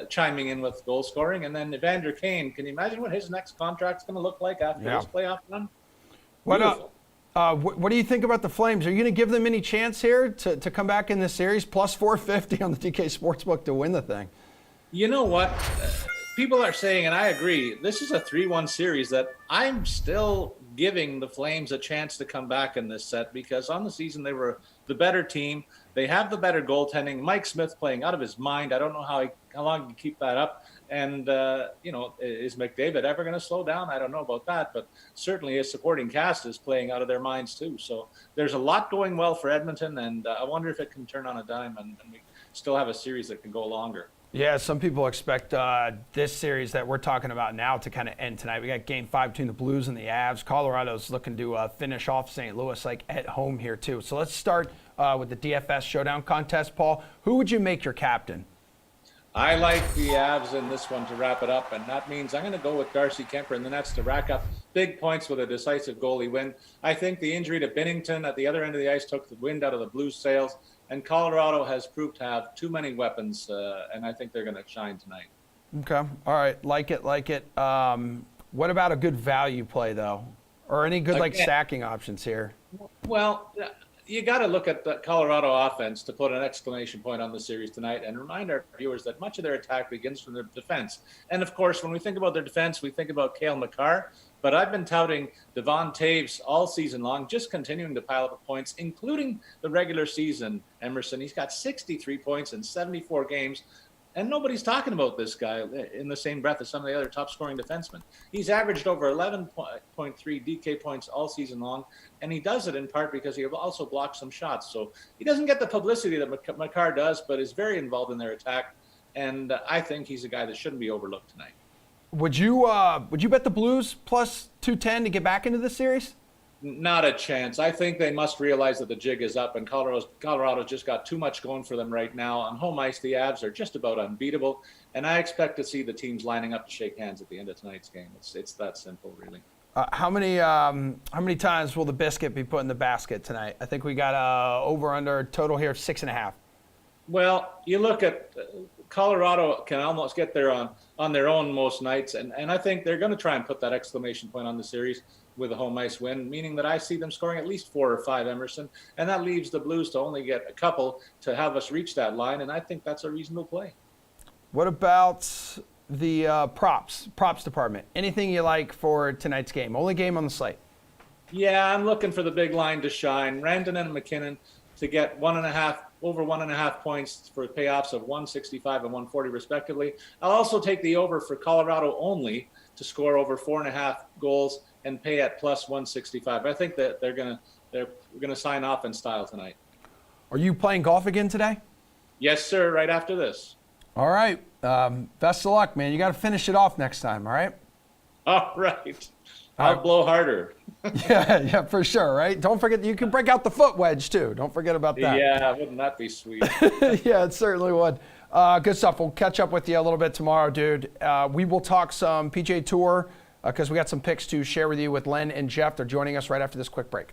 chiming in with goal scoring. And then Evander Kane, can you imagine what his next contract's going to look like after this playoff run? What do you think about the Flames? Are you going to give them any chance here to come back in this series? Plus 450 on the DK Sportsbook to win the thing. You know what? People are saying, and I agree, this is a 3-1 series that I'm still giving the Flames a chance to come back in this set because on the season they were the better team. They have the better goaltending. Mike Smith playing out of his mind. I don't know how long he can keep that up. And, is McDavid ever going to slow down? I don't know about that, but certainly his supporting cast is playing out of their minds too. So there's a lot going well for Edmonton, and I wonder if it can turn on a dime and we still have a series that can go longer. Yeah, some people expect this series that we're talking about now to kind of end tonight. We got Game 5 between the Blues and the Avs. Colorado's looking to finish off St. Louis like at home here too. So let's start with the DFS Showdown contest. Paul, who would you make your captain? I like the Avs in this one to wrap it up, and that means I'm going to go with Darcy Kemper in the Nets to rack up big points with a decisive goalie win. I think the injury to Binnington at the other end of the ice took the wind out of the Blues' sails, And Colorado has proved to have too many weapons, and I think they're going to shine tonight. Okay. All right. Like it. What about a good value play, though? Or any good, stacking options here? Well, you got to look at the Colorado offense to put an exclamation point on the series tonight and remind our viewers that much of their attack begins from their defense. And, of course, when we think about their defense, we think about Cale Makar. But I've been touting Devon Taves all season long, just continuing to pile up points, including the regular season, Emerson. He's got 63 points in 74 games. And nobody's talking about this guy in the same breath as some of the other top-scoring defensemen. He's averaged over 11.3 DK points all season long, and he does it in part because he also blocks some shots. So he doesn't get the publicity that Makar does, but is very involved in their attack. And I think he's a guy that shouldn't be overlooked tonight. Would you bet the Blues plus 210 to get back into this series? Not a chance. I think they must realize that the jig is up, and Colorado's just got too much going for them right now. On home ice, the Avs are just about unbeatable, and I expect to see the teams lining up to shake hands at the end of tonight's game. It's that simple, really. How many times will the biscuit be put in the basket tonight? I think we got over/under total here of 6.5. Well, you look at Colorado can almost get there on their own most nights, and I think they're going to try and put that exclamation point on the series with a home ice win, meaning that I see them scoring at least 4 or 5, Emerson, and that leaves the Blues to only get a couple to have us reach that line, and I think that's a reasonable play. What about the props department? Anything you like for tonight's game? Only game on the slate. Yeah, I'm looking for the big line to shine. Randon and McKinnon to get over 1.5 points for payoffs of 165 and 140 respectively. I'll also take the over for Colorado only to score over 4.5 goals and pay at plus 165. I think that they're gonna sign off in style tonight. Are you playing golf again today? Yes, sir. Right after this. All right. Best of luck, man. You got to finish it off next time. All right. All right. I'll blow harder. Yeah, for sure. Right. Don't forget you can break out the foot wedge too. Don't forget about that. Yeah, wouldn't that be sweet? Yeah, it certainly would. Good stuff. We'll catch up with you a little bit tomorrow, dude. We will talk some PGA Tour because we got some picks to share with you with Len and Jeff. They're joining us right after this quick break.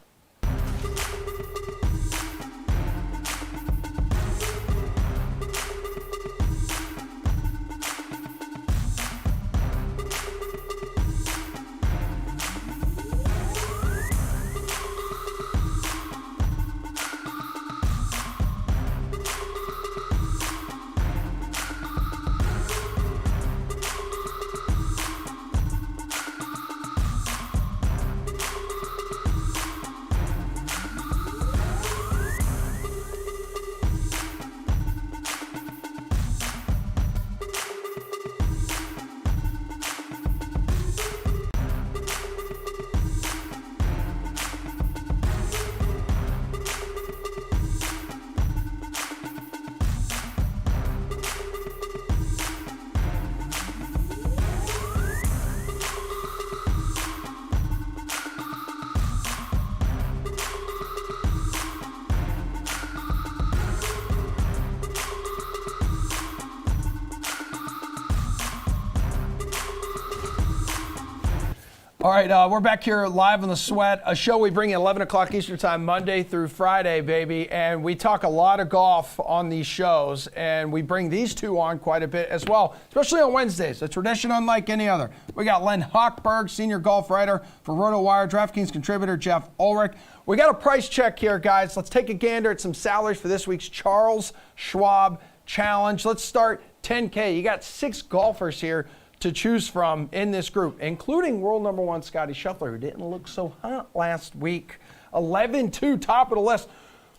All right, we're back here live on The Sweat, a show we bring you 11 o'clock Eastern Time, Monday through Friday, baby. And we talk a lot of golf on these shows, and we bring these two on quite a bit as well, especially on Wednesdays, a tradition unlike any other. We got Len Hochberg, senior golf writer for RotoWire, DraftKings contributor Jeff Ulrich. We got a price check here, guys. Let's take a gander at some salaries for this week's Charles Schwab Challenge. Let's start 10K. You got 6 golfers here to choose from in this group, including world number 1 Scotty Scheffler, who didn't look so hot last week. 11-2, top of the list.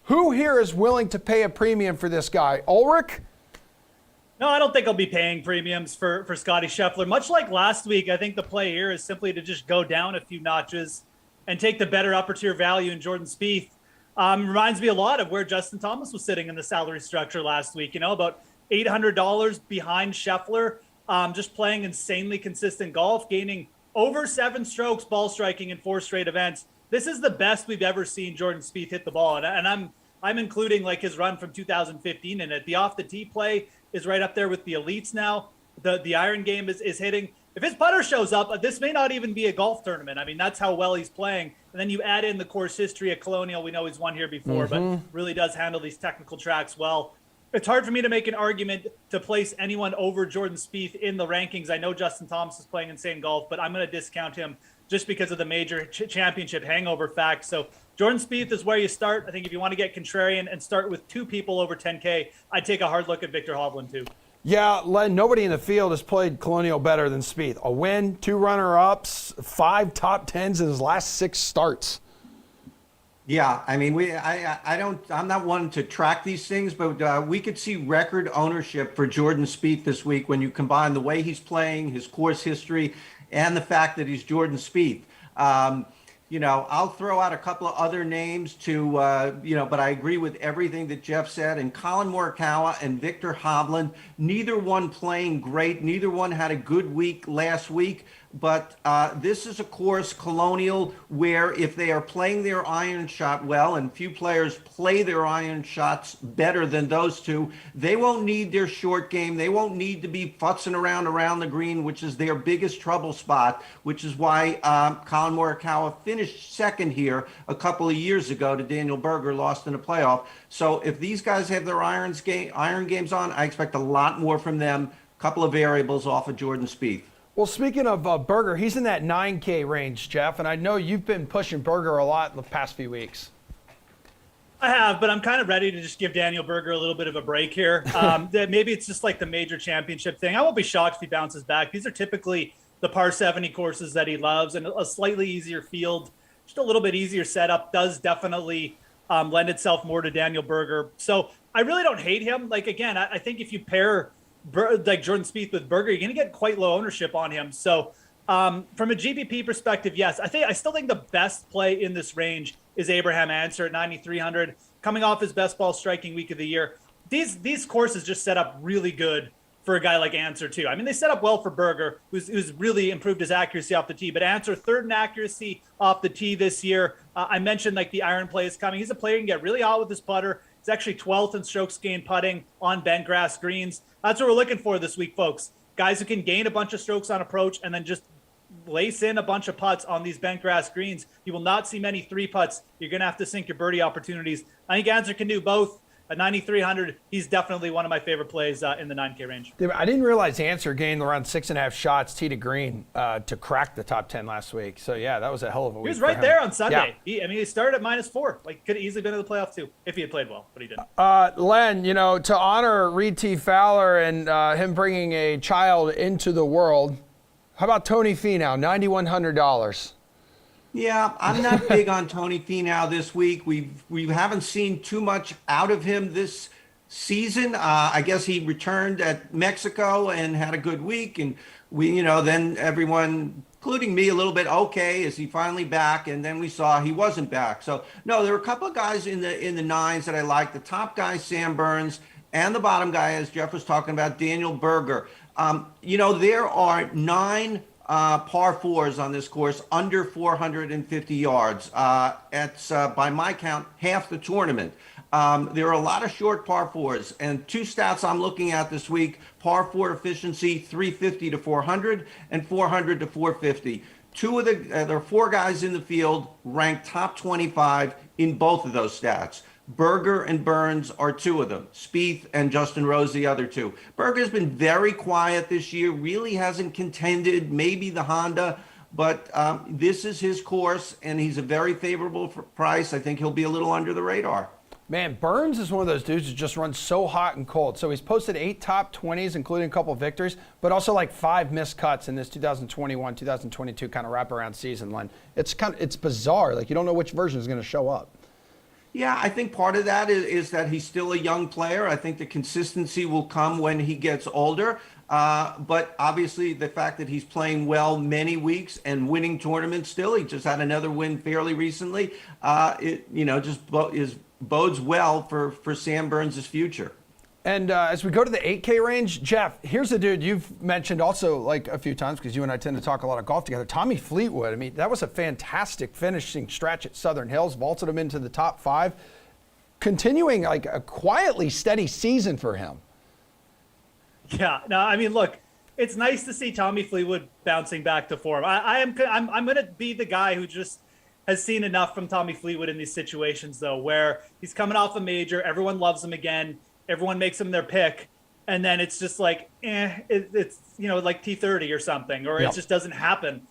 Who here is willing to pay a premium for this guy? Ulrich? No, I don't think I'll be paying premiums for Scotty Scheffler. Much like last week, I think the play here is simply to just go down a few notches and take the better upper tier value in Jordan Spieth. Reminds me a lot of where Justin Thomas was sitting in the salary structure last week, about $800 behind Scheffler. Just playing insanely consistent golf, gaining over 7 strokes ball striking in 4 straight events. This is the best we've ever seen Jordan Spieth hit the ball, and I'm including like his run from 2015 in it. The off the tee play is right up there with the elites now. The iron game is hitting. If his putter shows up, this may not even be a golf tournament. I mean, that's how well he's playing. And then you add in the course history at Colonial. We know he's won here before, but really does handle these technical tracks well. It's hard for me to make an argument to place anyone over Jordan Spieth in the rankings. I know Justin Thomas is playing insane golf, but I'm going to discount him just because of the major championship hangover fact. So Jordan Spieth is where you start. I think if you want to get contrarian and start with 2 people over 10K, I'd take a hard look at Victor Hovland too. Yeah, Len, nobody in the field has played Colonial better than Spieth. A win, 2 runner-ups, 5 top 10s in his last 6 starts. Yeah, I mean, I'm not one to track these things, but we could see record ownership for Jordan Spieth this week when you combine the way he's playing, his course history, and the fact that he's Jordan Spieth. I'll throw out a couple of other names to, but I agree with everything that Jeff said. And Colin Morikawa and Victor Hovland, neither one playing great. Neither one had a good week last week. But this is a course, Colonial, where if they are playing their iron shot well, and few players play their iron shots better than those two, they won't need their short game. They won't need to be futzing around the green, which is their biggest trouble spot, which is why Colin Morikawa finished second here a couple of years ago to Daniel Berger, lost in a playoff. So if these guys have their iron games on, I expect a lot more from them. A couple of variables off of Jordan Spieth. Well, speaking of Berger, he's in that 9K range, Jeff, and I know you've been pushing Berger a lot the past few weeks. I have, but I'm kind of ready to just give Daniel Berger a little bit of a break here. Maybe it's just like the major championship thing. I won't be shocked if he bounces back. These are typically the par 70 courses that he loves, and a slightly easier field, just a little bit easier setup does definitely lend itself more to Daniel Berger. So I really don't hate him. Like, again, I think if you pair like Jordan Spieth with Berger, you're going to get quite low ownership on him. So from a GPP perspective, yes, I still think the best play in this range is Abraham Answer at 9,300, coming off his best ball striking week of the year. These courses just set up really good for a guy like Answer too. I mean, they set up well for Berger, who's really improved his accuracy off the tee, but Answer third in accuracy off the tee this year. I mentioned like the iron play is coming. He's a player who can get really hot with his putter. He's actually 12th in strokes gained putting on bent grass greens. That's what we're looking for this week, folks. Guys who can gain a bunch of strokes on approach and then just lace in a bunch of putts on these bent grass greens. You will not see many 3 putts. You're going to have to sink your birdie opportunities. I think Answer can do both. At 9,300, he's definitely one of my favorite plays in the 9K range. I didn't realize Answer gained around 6.5 shots tee to green to crack the top 10 last week. So, yeah, that was a hell of a week. He was right there on Sunday. Yeah. He started at -4. Like, could have easily been in the playoffs too if he had played well, but he didn't. Len, to honor Reed T. Fowler and him bringing a child into the world, how about Tony Finau, $9,100? Yeah, I'm not big on Tony Finau this week. We haven't seen too much out of him this season. I guess he returned at Mexico and had a good week, and then everyone, including me, a little bit, okay, is he finally back? And then we saw he wasn't back. So no, there were a couple of guys in the nines that I like. The top guy, Sam Burns, and the bottom guy, as Jeff was talking about, Daniel Berger. There are 9 par 4s on this course under 450 yards. It's by my count half the tournament. There are a lot of short par 4s, and 2 stats I'm looking at this week: par 4 efficiency 350 to 400 and 400 to 450. There are 4 guys in the field ranked top 25 in both of those stats. Berger and Burns are 2 of them. Spieth and Justin Rose, the other 2. Berger's been very quiet this year, really hasn't contended, maybe the Honda, but this is his course, and he's a very favorable price. I think he'll be a little under the radar. Man, Burns is one of those dudes who just runs so hot and cold. So he's posted 8 top 20s, including a couple of victories, but also like 5 missed cuts in this 2021, 2022 kind of wraparound season, Len. It's bizarre. Like, you don't know which version is going to show up. Yeah, I think part of that is that he's still a young player. I think the consistency will come when he gets older. But obviously the fact that he's playing well many weeks and winning tournaments still, he just had another win fairly recently, bodes well for Sam Burns' future. And as we go to the 8K range, Jeff, here's a dude you've mentioned also like a few times because you and I tend to talk a lot of golf together. Tommy Fleetwood. I mean, that was a fantastic finishing stretch at Southern Hills, vaulted him into the top 5, continuing like a quietly steady season for him. Yeah, no, I mean, look, it's nice to see Tommy Fleetwood bouncing back to form. I'm going to be the guy who just has seen enough from Tommy Fleetwood in these situations, though, where he's coming off a major, everyone loves him again, everyone makes him their pick, and then it's just like, it's like T30 or something, or it just doesn't happen.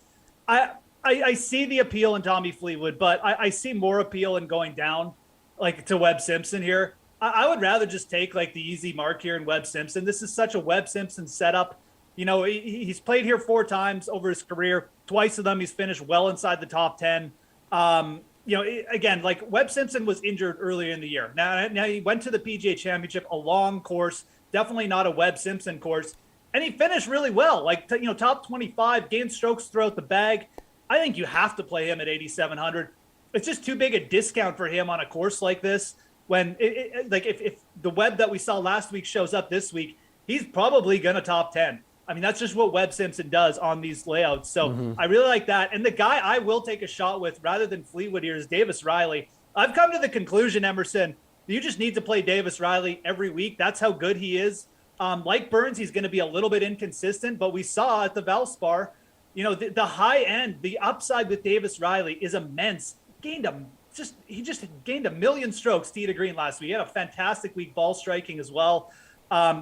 I see the appeal in Tommy Fleetwood, but I see more appeal in going down, like to Webb Simpson here. I would rather just take like the easy mark here in Webb Simpson. This is such a Webb Simpson setup. He's played here 4 times over his career. Twice of them he's finished well inside the top 10. Again, like Webb Simpson was injured earlier in the year. Now he went to the PGA Championship, a long course, definitely not a Webb Simpson course, and he finished really well. Like top 25, gained strokes throughout the bag. I think you have to play him at 8,700. It's just too big a discount for him on a course like this. When if the Webb that we saw last week shows up this week, he's probably going to top 10. I mean, that's just what Webb Simpson does on these layouts. So I really like that. And the guy I will take a shot with rather than Fleetwood here is Davis Riley. I've come to the conclusion, Emerson, you just need to play Davis Riley every week. That's how good he is. Like Burns, he's going to be a little bit inconsistent, but we saw at the Valspar, the high end, the upside with Davis Riley is immense. He just gained 1 million strokes tee to green last week. He had a fantastic week ball striking as well.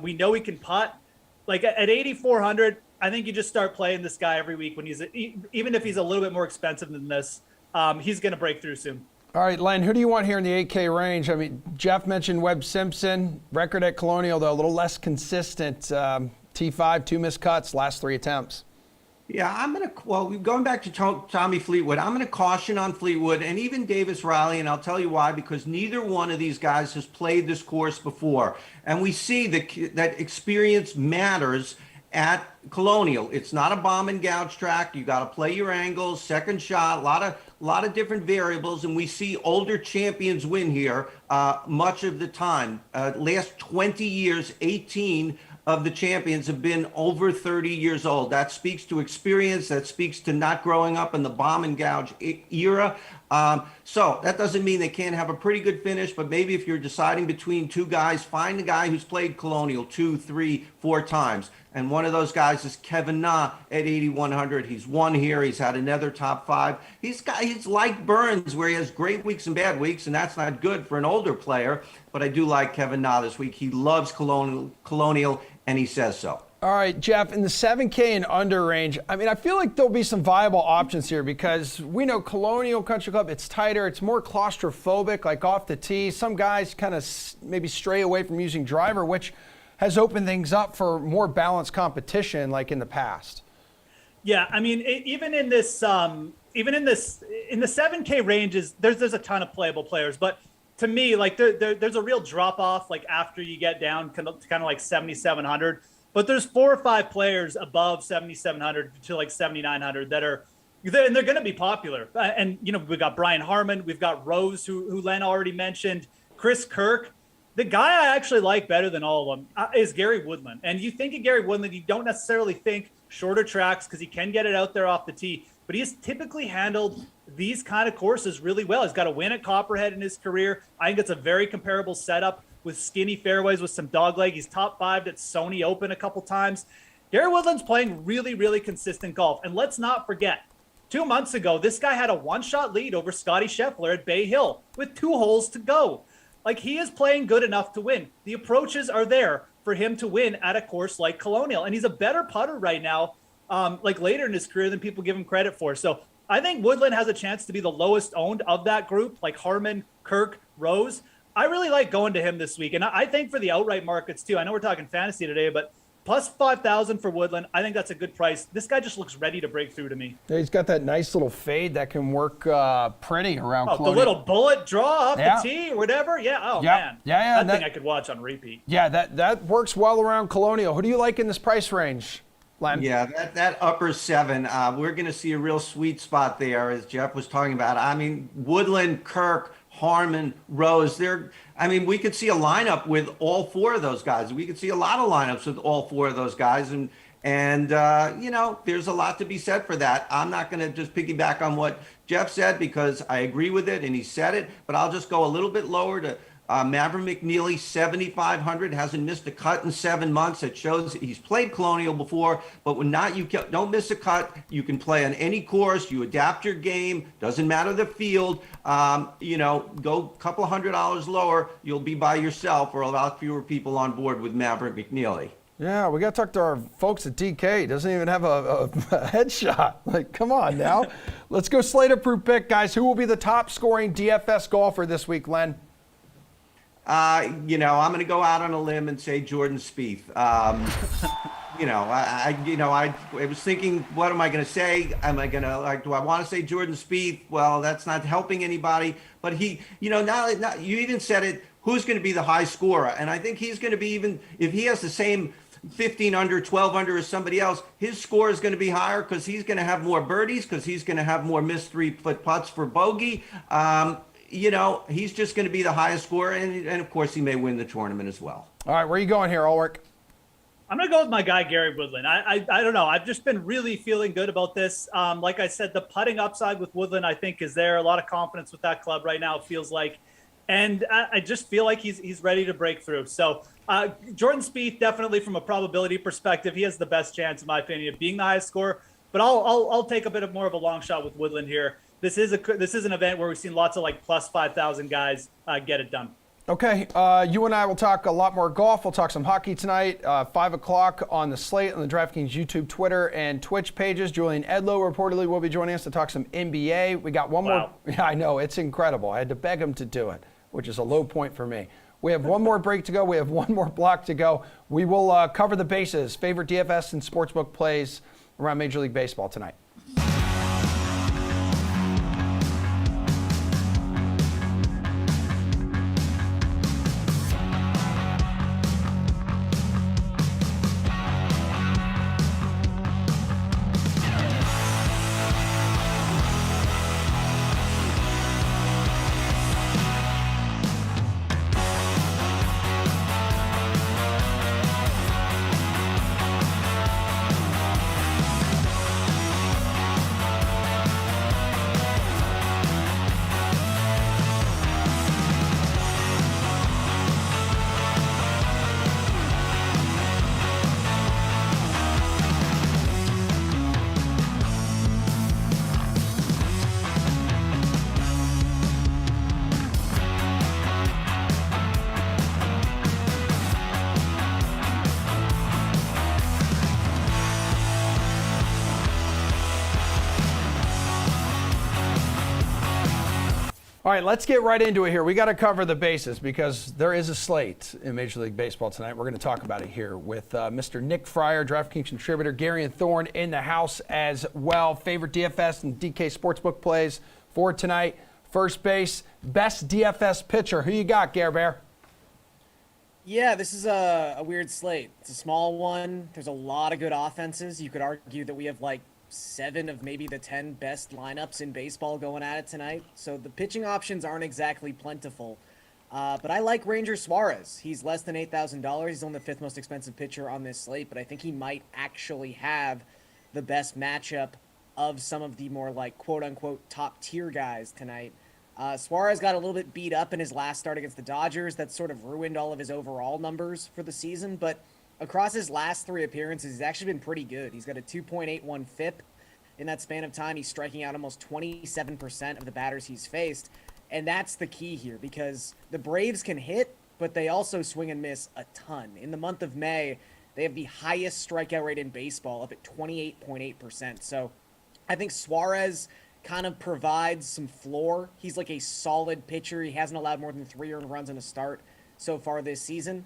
We know he can putt. Like at 8,400, I think you just start playing this guy every week when even if he's a little bit more expensive than this, he's going to break through soon. All right, Len, who do you want here in the 8K range? I mean, Jeff mentioned Webb Simpson. Record at Colonial, though, a little less consistent. T5, 2 missed cuts, last 3 attempts. Yeah, going back to Tommy Fleetwood, I'm going to caution on Fleetwood and even Davis Riley, and I'll tell you why, because neither one of these guys has played this course before. And we see that experience matters at Colonial. It's not a bomb and gouge track. You got to play your angles, second shot, a lot of different variables, and we see older champions win here much of the time. Last 20 years, 18 of the champions have been over 30 years old. That speaks to experience. That speaks to not growing up in the bomb and gouge era. So that doesn't mean they can't have a pretty good finish, but maybe if you're deciding between 2 guys, find a guy who's played Colonial 2, 3, 4 times. And one of those guys is Kevin Na at 8,100. He's won here. He's had another top 5. He's like Burns, where he has great weeks and bad weeks, and that's not good for an older player. But I do like Kevin Na this week. He loves Colonial, and he says so. All right, Jeff, in the 7K and under range, I mean, I feel like there'll be some viable options here because we know Colonial Country Club, it's tighter, it's more claustrophobic, like off the tee. Some guys kind of maybe stray away from using driver, which has opened things up for more balanced competition like in the past. Yeah, I mean, even in the 7K ranges, there's a ton of playable players, but to me, like there's a real drop off like after you get down kind of like 7,700. But there's 4 or 5 players above 7,700 to like 7,900 and they're going to be popular. And we've got Brian Harmon, we've got Rose, who Len already mentioned, Chris Kirk. The guy I actually like better than all of them is Gary Woodland. And you think of Gary Woodland, you don't necessarily think shorter tracks because he can get it out there off the tee. But he has typically handled these kind of courses really well. He's got a win at Copperhead in his career. I think it's a very comparable setup with skinny fairways with some dogleg. He's top 5 at Sony Open a couple times. Gary Woodland's playing really, really consistent golf. And let's not forget, 2 months ago, this guy had a 1-shot lead over Scotty Scheffler at Bay Hill with 2 holes to go. Like, he is playing good enough to win. The approaches are there for him to win at a course like Colonial. And he's a better putter right now, like later in his career than people give him credit for. So I think Woodland has a chance to be the lowest owned of that group, like Harmon, Kirk, Rose. I really like going to him this week. And I think for the outright markets too, I know we're talking fantasy today, but plus 5,000 for Woodland, I think that's a good price. This guy just looks ready to break through to me. Yeah, he's got that nice little fade that can work pretty around Colonial. The little bullet draw off the tee or whatever. Yeah. Oh, man. Yeah. That thing I could watch on repeat. Yeah, that works well around Colonial. Who do you like in this price range, Len? Yeah, that upper 7, we're going to see a real sweet spot there, as Jeff was talking about. I mean, Woodland, Kirk, Harmon, Rose, we could see a lineup with all 4 of those guys. We could see a lot of lineups with all 4 of those guys. And there's a lot to be said for that. I'm not going to just piggyback on what Jeff said because I agree with it and he said it, but I'll just go a little bit lower to Maverick McNeely, 7,500, hasn't missed a cut in 7 months. It shows he's played Colonial before, but when not, don't miss a cut. You can play on any course. You adapt your game. Doesn't matter the field. Go a couple $100 lower. You'll be by yourself, or a lot fewer people on board with Maverick McNeely. Yeah, we got to talk to our folks at DK. He doesn't even have a headshot. Like, come on now. Let's go slate-approved pick, guys. Who will be the top scoring DFS golfer this week, Len? I'm going to go out on a limb and say Jordan Spieth. I was thinking, what am I going to say? Am I going to do I want to say Jordan Spieth? Well, that's not helping anybody. But now you even said it. Who's going to be the high scorer? And I think he's going to be, even if he has the same 15 under, 12 under as somebody else, his score is going to be higher because he's going to have more birdies, because he's going to have more missed 3-foot putts for bogey. He's just going to be the highest scorer, and of course he may win the tournament as well. All right, where are you going here, Ulrich? I'm going to go with my guy, Gary Woodland. I don't know. I've just been really feeling good about this. Like I said, the putting upside with Woodland, I think, is there. A lot of confidence with that club right now, it feels like. And I just feel like he's ready to break through. So Jordan Spieth, definitely from a probability perspective, he has the best chance, in my opinion, of being the highest scorer. But I'll take a bit of more of a long shot with Woodland here. This is an event where we've seen lots of plus 5,000 guys get it done. Okay, you and I will talk a lot more golf. We'll talk some hockey tonight, 5 o'clock on the slate on the DraftKings YouTube, Twitter, and Twitch pages. Julian Edlow reportedly will be joining us to talk some NBA. We got one more. Yeah, I know, it's incredible. I had to beg him to do it, which is a low point for me. We have one more break to go. We have one more block to go. We will cover the bases, favorite DFS and sportsbook plays around Major League Baseball tonight. All right, let's get right into it here. We got to cover the bases because there is a slate in Major League Baseball tonight. We're going to talk about it here with Mr. Nick Fryer, DraftKings contributor, Gary and Thorne in the house as well. Favorite DFS and DK Sportsbook plays for tonight. First base, best DFS pitcher. Who you got, Gare Bear? Yeah, this is a weird slate. It's a small one. There's a lot of good offenses. You could argue that we have 7 of maybe the 10 best lineups in baseball going at it tonight. So the pitching options aren't exactly plentiful. But I like Ranger Suarez. He's less than $8,000. He's only the 5th most expensive pitcher on this slate, but I think he might actually have the best matchup of some of the more quote-unquote top-tier guys tonight. Suarez got a little bit beat up in his last start against the Dodgers. That sort of ruined all of his overall numbers for the season, but across his last 3 appearances, he's actually been pretty good. He's got a 2.81 FIP. In that span of time, he's striking out almost 27% of the batters he's faced. And that's the key here because the Braves can hit, but they also swing and miss a ton. In the month of May, they have the highest strikeout rate in baseball, up at 28.8%. So I think Suarez kind of provides some floor. He's like a solid pitcher. He hasn't allowed more than 3 earned runs in a start so far this season.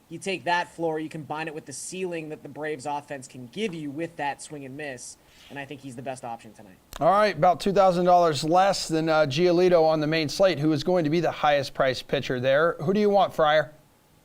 You take that floor, you combine it with the ceiling that the Braves offense can give you with that swing and miss, and I think he's the best option tonight. All right, about $2,000 less than Giolito on the main slate, who is going to be the highest priced pitcher there. Who do you want, Fryer?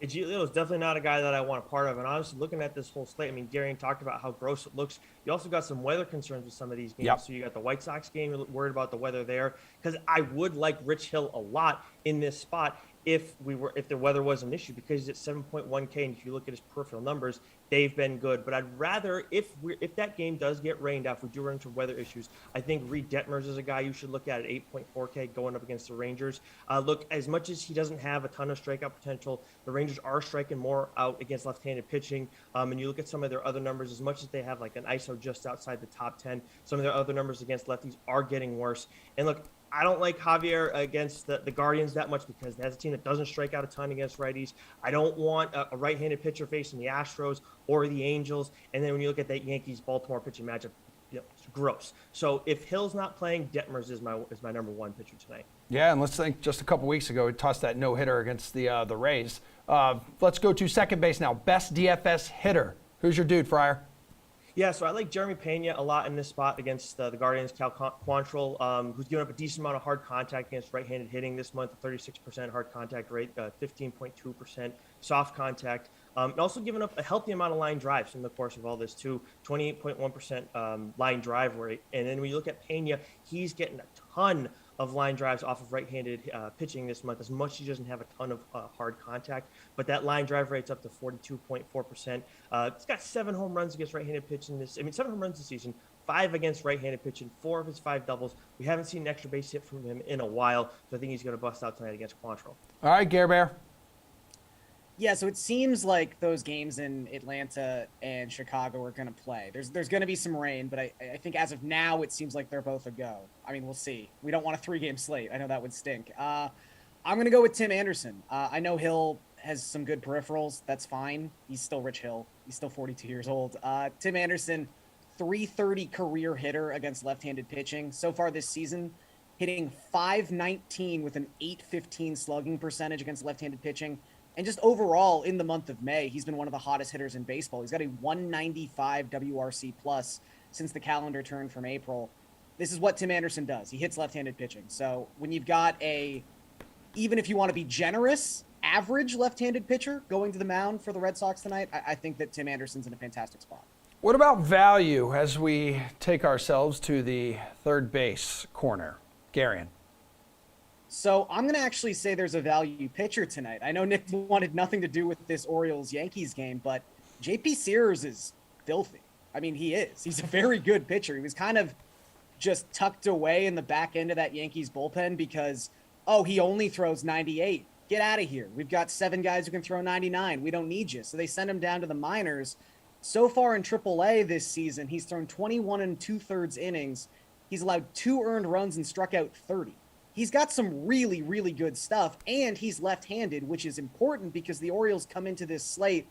Giolito is definitely not a guy that I want a part of. And honestly, looking at this whole slate, I mean, Darian talked about how gross it looks. You also got some weather concerns with some of these games. Yep. So you got the White Sox game, you're worried about the weather there. Because I would like Rich Hill a lot in this spot. if the weather was an issue, because he's at 7.1K, and if you look at his peripheral numbers, they've been good. But I'd rather, if that game does get rained out, if we do run into weather issues, I think Reed Detmers is a guy you should look at 8.4K going up against the Rangers. Look, as much as he doesn't have a ton of strikeout potential, the Rangers are striking more out against left-handed pitching. And you look at some of their other numbers, as much as they have like an ISO just outside the top 10, some of their other numbers against lefties are getting worse. And look, I don't like Javier against the Guardians that much, because that's a team that doesn't strike out a ton against righties. I don't want a right-handed pitcher facing the Astros or the Angels. And then when you look at that Yankees-Baltimore pitching matchup, it's gross. So if Hill's not playing, Detmers is my number one pitcher tonight. Yeah, and let's think, just a couple weeks ago, he tossed that no-hitter against the Rays. Let's go to second base now. Best DFS hitter. Who's your dude, Fryer? Yeah, so I like Jeremy Pena a lot in this spot against the Guardians. Cal Quantrill, who's given up a decent amount of hard contact against right-handed hitting this month, a 36% hard contact rate, 15.2% soft contact. And also given up a healthy amount of line drives in the course of all this too, 28.1% line drive rate. And then when you look at Pena, he's getting a ton of line drives off of right-handed pitching this month, as much as he doesn't have a ton of hard contact. But that line drive rate's up to 42.4%. He's got 7 home runs against right-handed pitching 7 home runs this season, 5 against right-handed pitching, 4 of his 5 doubles. We haven't seen an extra base hit from him in a while, so I think he's going to bust out tonight against Quantrill. All right, Gare Bear. Yeah, so it seems like those games in Atlanta and Chicago are going to play. There's going to be some rain, but I think as of now, it seems like they're both a go. I mean, we'll see. We don't want a 3-game slate. I know that would stink. I'm going to go with Tim Anderson. I know Hill has some good peripherals. That's fine. He's still Rich Hill. He's still 42 years old. Tim Anderson, 330 career hitter against left-handed pitching. So far this season, hitting .519 with an .815 slugging percentage against left-handed pitching. And just overall, in the month of May, he's been one of the hottest hitters in baseball. He's got a 195 WRC plus since the calendar turned from April. This is what Tim Anderson does. He hits left-handed pitching. So when you've got even if you want to be generous, average left-handed pitcher going to the mound for the Red Sox tonight, I think that Tim Anderson's in a fantastic spot. What about value as we take ourselves to the third base corner? Garion. So I'm going to actually say there's a value pitcher tonight. I know Nick wanted nothing to do with this Orioles-Yankees game, but JP Sears is filthy. I mean, he is. He's a very good pitcher. He was kind of just tucked away in the back end of that Yankees bullpen because, he only throws 98. Get out of here. We've got 7 guys who can throw 99. We don't need you. So they send him down to the minors. So far in AAA this season, he's thrown 21 2/3 innings. He's allowed 2 earned runs and struck out 30. He's got some really, really good stuff, and he's left-handed, which is important because the Orioles come into this slate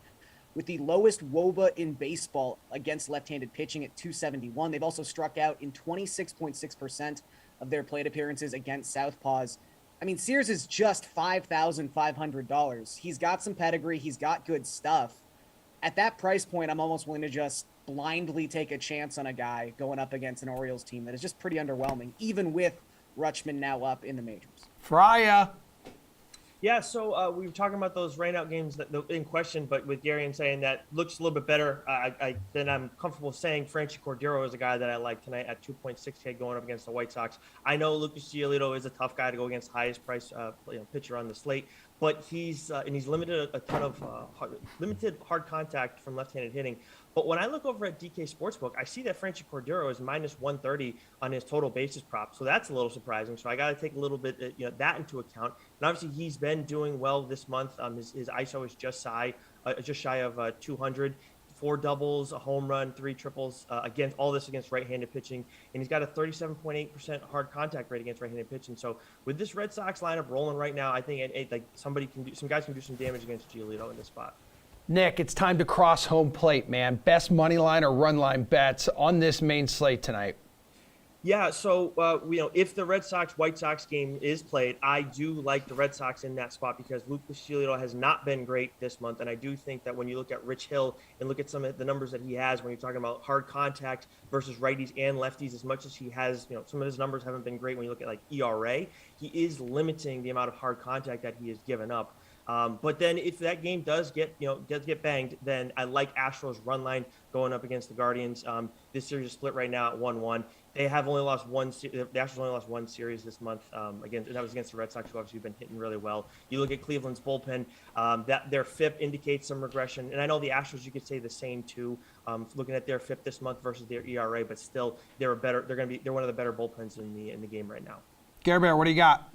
with the lowest WOBA in baseball against left-handed pitching at 271. They've also struck out in 26.6% of their plate appearances against southpaws. I mean, Sears is just $5,500. He's got some pedigree. He's got good stuff. At that price point, I'm almost willing to just blindly take a chance on a guy going up against an Orioles team that is just pretty underwhelming, even with Rutschman now up in the majors. Fryer. Yeah, so we were talking about those rainout games that in question, but with Garion saying that looks a little bit better, then I'm comfortable saying Franchy Cordero is a guy that I like tonight at 2.6K going up against the White Sox. I know Lucas Giolito is a tough guy to go against, highest price pitcher on the slate, but he's limited a ton of limited hard contact from left-handed hitting. But when I look over at DK Sportsbook, I see that Franchy Cordero is minus 130 on his total bases prop. So that's a little surprising. So I got to take a little bit that into account. And obviously he's been doing well this month. His ISO is just shy of 200. 4 doubles, a home run, 3 triples against right-handed pitching, and he's got a 37.8% hard contact rate against right-handed pitching. So with this Red Sox lineup rolling right now, I think some guys can do some damage against Giolito in this spot. Nick, it's time to cross home plate, man. Best money line or run line bets on this main slate tonight. Yeah, so if the Red Sox-White Sox game is played, I do like the Red Sox in that spot because Lucas Giolito has not been great this month, and I do think that when you look at Rich Hill and look at some of the numbers that he has when you're talking about hard contact versus righties and lefties, as much as he has, some of his numbers haven't been great when you look at like ERA, he is limiting the amount of hard contact that he has given up. But then if that game does get banged, then I like Astros run line going up against the Guardians. This series is split right now at 1-1. They have only lost the Astros only lost one series this month. Again, that was against the Red Sox, who obviously have been hitting really well. You look at Cleveland's bullpen, that their FIP indicates some regression, and I know the Astros, you could say the same too. Looking at their FIP this month versus their ERA, but still they're one of the better bullpens in the game right now. Gary Bear, what do you got?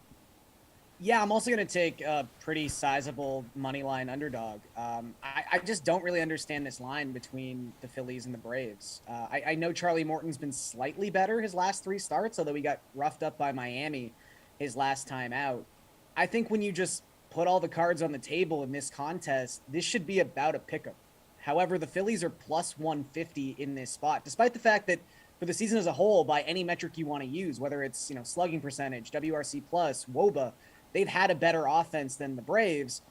Yeah, I'm also going to take a pretty sizable money line underdog. I just don't really understand this line between the Phillies and the Braves. I know Charlie Morton's been slightly better his last 3 starts, although he got roughed up by Miami his last time out. I think when you just put all the cards on the table in this contest, this should be about a pick 'em. However, the Phillies are plus 150 in this spot, despite the fact that for the season as a whole, by any metric you want to use, whether it's slugging percentage, WRC plus, WOBA, they've had a better offense than the Braves,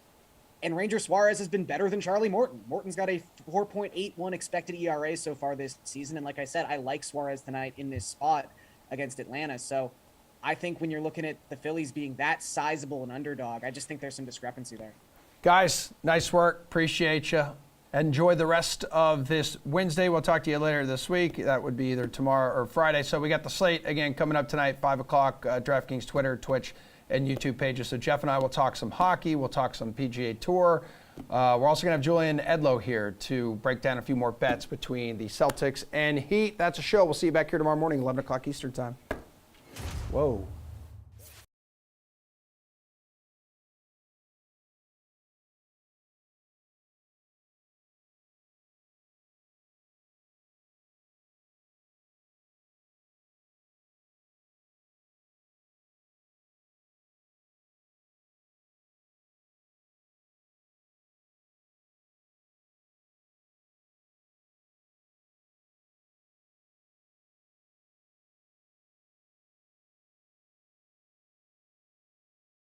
and Ranger Suarez has been better than Charlie Morton. Morton's got a 4.81 expected ERA so far this season, and like I said, I like Suarez tonight in this spot against Atlanta. So I think when you're looking at the Phillies being that sizable an underdog, I just think there's some discrepancy there. Guys, nice work. Appreciate you. Enjoy the rest of this Wednesday. We'll talk to you later this week. That would be either tomorrow or Friday. So we got the slate again coming up tonight, 5 o'clock, DraftKings Twitter, Twitch, and YouTube pages. So Jeff and I will talk some hockey. We'll talk some PGA Tour. We're also going to have Julian Edlow here to break down a few more bets between the Celtics and Heat. That's a show. We'll see you back here tomorrow morning, 11 o'clock Eastern time. Whoa.